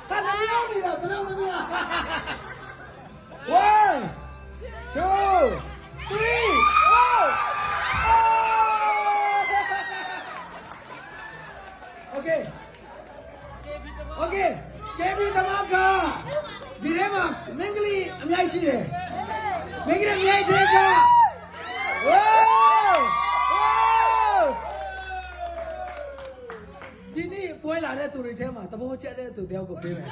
ဟာတမျိုးနေတာတလုံးသမီး1 2 3 Okay Okay ကေဘီသမားကဒီထဲမှာမင်္ဂလိအများကြီးရှိတယ်မင်္ဂလိအများကြီးကဝေးဒီနေ့ပွဲလာတဲ့သူတွေထဲမှာသဘောကျတဲ့သူတယောက်ကိုပေးမယ်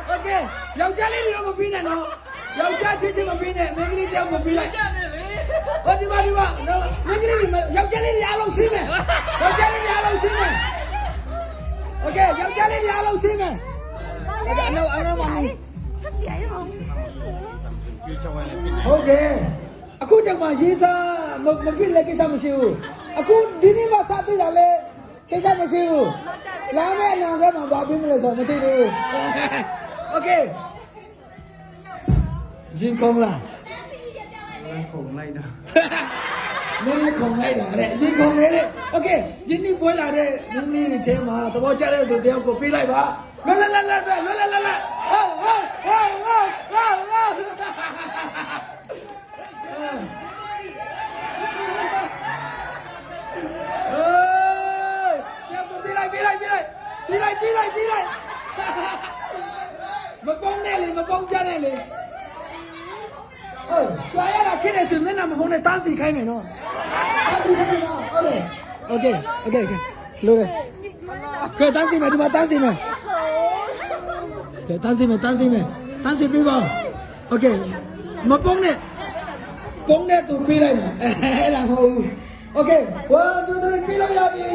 โอเคယောက်ျားလေးတွေတော့မပြီးနဲ့နော်ယောက်ျားချင်းချင်းမပြီးနဲ့မင်္ဂလိတယောက်ကိုပြီးလိုက်ဟောဒီမှာမင်္ဂလိယောက်ျားလေးတွေအားလုံးရှင်းမယ်ယောက်ျားလေးတွေအားလုံးရှင်းမယ်โอเคယောက်ျားလေးတွေအားလုံးရှင်းမယ်အဲ့ဒါအနောက်မမီဟုတ်ကဲ့အခုကြောင့်မှရေးစားမဖြစ်လဲကိစ္စမရှိဘူးအခုဒီနေ့မှစသိတာလဲကိစ္စမရှိဘူးလာမယ့်အနာဂတ်မှာဘာဖြစ်မလဲဆိုတော့မသိသေးဘူးโอเคရင်ခုံလားခုံလိုက်တာမင်းခုံလိုက်တာတဲ့ရင်ခုံနေတယ်โอเคဒီနေ့ပွဲလာတဲ့မင်းလေးတွေထဲမှာသဘောကျတဲ့သူတယောက်ကိုပေးလိုက်ပါလာဟောပြေးလိုက်မပေါင်းနဲ့လေမပေါင်းကြနဲ့လေဆွာရတာခက်တယ်ဆိုမျက်နှာမဖုံးနဲ့တန်းစီခိုင်းမယ်နော်ဟုတ်တယ်โอเคလို့လေကဲတန်းစီမယ်ဒီမှာတန်းစီမယ်ကဲတန်းစီပြီးပါโอเคမပေါင်းနဲ့ပေါင်းနဲ့သူပြေးလိုက်တယ်အဲ့ဒါမဟုတ်ဘူးโอเค1 2 3ပြေးလို့ရပြီ